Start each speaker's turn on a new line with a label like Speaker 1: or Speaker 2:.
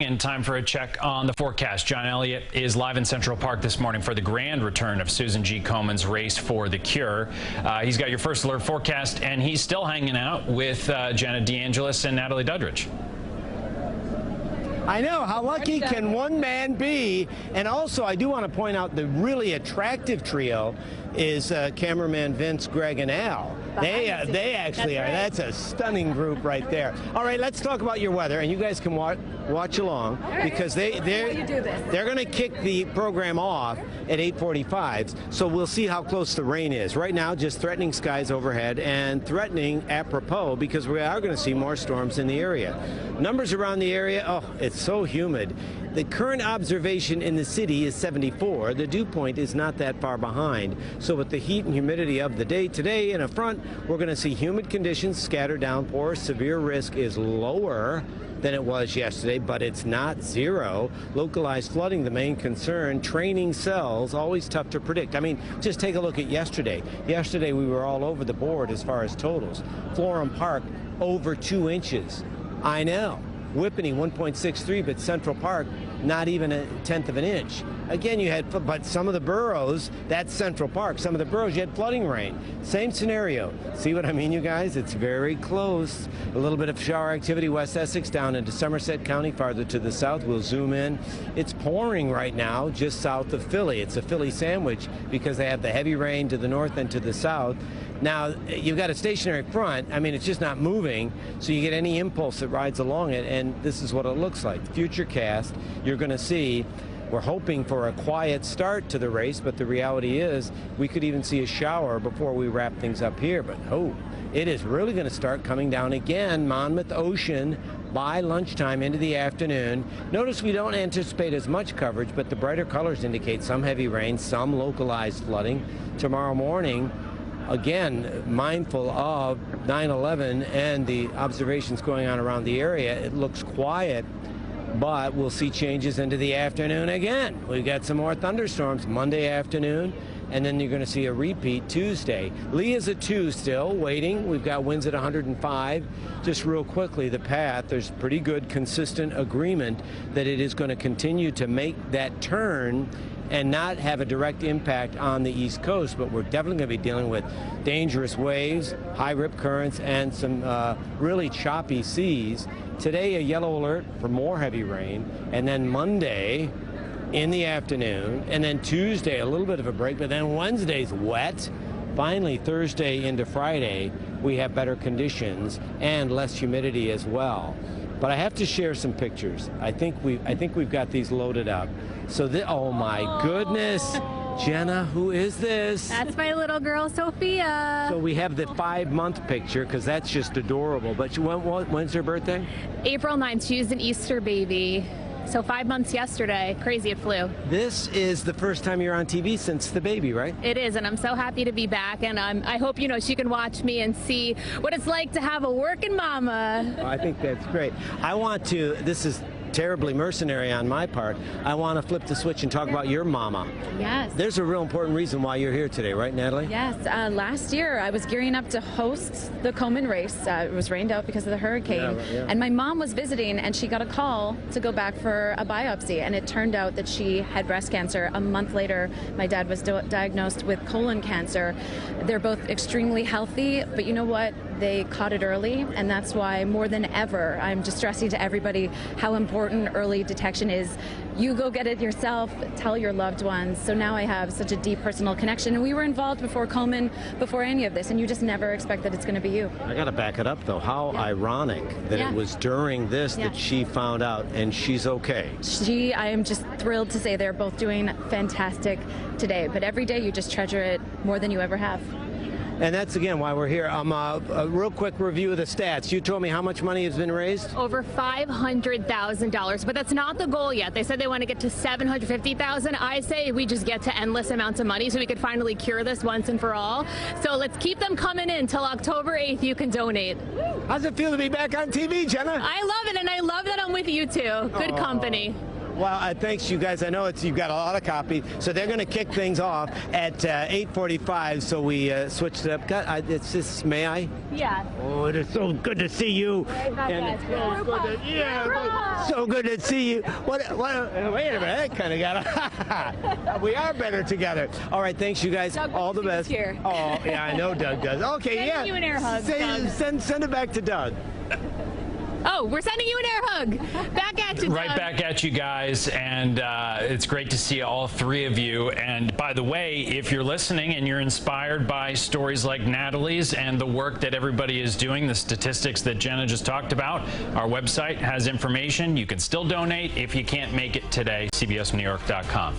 Speaker 1: And time for a check on the forecast. John Elliott is live in Central Park this morning for the grand return of Susan G. Komen's Race for the Cure. He's got your first alert forecast, and he's still hanging out with Jenna DeAngelis and Natalie Duddridge.
Speaker 2: I know. How lucky can one man be? And also, I do want to point out the really attractive trio is cameraman Vince, Greg, and Al. They actually are. That's a stunning group right there. All right, let's talk about your weather, and you guys can watch along because they're going to kick the program off at 8:45. So we'll see how close the rain is. Right now, just threatening skies overhead and threatening apropos because we are going to see more storms in the area. Numbers around the area, oh, it's so humid. The current observation in the city is 74. The dew point is not that far behind. So with the heat and humidity of the day today in a front, we're going to see humid conditions, scattered downpours. Severe risk is lower than it was yesterday, but it's not zero. Localized flooding, the main concern. Training cells, always tough to predict. I mean, just take a look at yesterday. Yesterday we were all over the board as far as totals. Florham Park, over 2 inches. I know. Whippany 1.63, but Central Park not even 1/10 of an inch. Again, you had, but some of the boroughs, that's Central Park, some of the boroughs you had flooding rain. Same scenario. See what I mean, you guys? It's very close. A little bit of shower activity West Essex down into Somerset County, farther to the south. We'll zoom in. It's pouring right now just south of Philly. It's a Philly sandwich because they have the heavy rain to the north and to the south. Now, you've got a stationary front. I mean, it's just not moving, so you get any impulse that rides along it, and this is what it looks like. Futurecast, you're going to see, we're hoping for a quiet start to the race, but the reality is we could even see a shower before we wrap things up here. But, oh, it is really going to start coming down again. Monmouth Ocean by lunchtime into the afternoon. Notice we don't anticipate as much coverage, but the brighter colors indicate some heavy rain, some localized flooding. Tomorrow morning, again, mindful of 9/11 and the observations going on around the area, it looks quiet, but we'll see changes into the afternoon again. We've got some more thunderstorms Monday afternoon, and then you're going to see a repeat Tuesday. Lee is at 2 still, waiting. We've got winds at 105. Just real quickly, the path, there's pretty good consistent agreement that it is going to continue to make that turn and not have a direct impact on the East Coast, but we're definitely going to be dealing with dangerous waves, high rip currents, and some really choppy seas. Today, a yellow alert for more heavy rain, and then Monday in the afternoon, and then Tuesday, a little bit of a break, but then Wednesday's wet. Finally, Thursday into Friday, we have better conditions and less humidity as well. But I have to share some pictures. I think we've got these loaded up. So oh my goodness, Jenna, who is this?
Speaker 3: That's my little girl, Sophia.
Speaker 2: So we have the 5-month picture because that's just adorable. But when's her birthday?
Speaker 3: April 9th. She's an Easter baby. So 5 months yesterday. Crazy, it flew.
Speaker 2: This is the first time you're on TV since the baby, right?
Speaker 3: It is, and I'm so happy to be back. And I hope, she can watch me and see what it's like to have a working mama.
Speaker 2: I think that's great. This is terribly mercenary on my part. I want to flip the switch and talk about your mama.
Speaker 4: Yes.
Speaker 2: There's a real important reason why you're here today, right, Natalie?
Speaker 4: Yes. Last year, I was gearing up to host the Komen race. It was rained out because of the hurricane.
Speaker 2: Yeah.
Speaker 4: And my mom was visiting, and she got a call to go back for a biopsy. And it turned out that she had breast cancer. A month later, my dad was diagnosed with colon cancer. They're both extremely healthy, but you know what? They caught it early, and that's why more than ever, I'm just stressing to everybody how important early detection is. You go get it yourself, tell your loved ones. So now I have such a deep personal connection, and we were involved before Komen, before any of this, and you just never expect that it's going to be you.
Speaker 2: I got to back it up, though. How ironic that it was during this that she found out, and she's okay.
Speaker 4: I am just thrilled to say they're both doing fantastic today, but every day you just treasure it more than you ever have.
Speaker 2: And that's, again, why we're here. A real quick review of the stats. You told me how much money has been raised?
Speaker 3: Over $500,000, but that's not the goal yet. They said they want to get to $750,000. I say we just get to endless amounts of money so we could finally cure this once and for all. So let's keep them coming in till October 8th. You can donate.
Speaker 2: How's it feel to be back on TV, Jenna?
Speaker 3: I love it, and I love that I'm with you two. Good company.
Speaker 2: Well, thanks, you guys. I know you've got a lot of copy, so they're going to kick things off at 8:45. So we switched it up. God, it's just, may I?
Speaker 3: Yeah.
Speaker 2: Oh, it is so good to see you. So good to see you. Wait a minute. That kind of got. We are better together. All right, thanks, you guys.
Speaker 3: Doug,
Speaker 2: all the best.
Speaker 3: here.
Speaker 2: Oh, yeah, I know Doug does. Okay,
Speaker 3: Sending you an air hug, Doug.
Speaker 2: Send it back to Doug.
Speaker 3: Oh, we're sending you an air hug. Back at you, Doug.
Speaker 1: Right back at you guys, and it's great to see all three of you. And by the way, if you're listening and you're inspired by stories like Natalie's and the work that everybody is doing, the statistics that Jenna just talked about, our website has information. You can still donate if you can't make it today, cbsnewyork.com.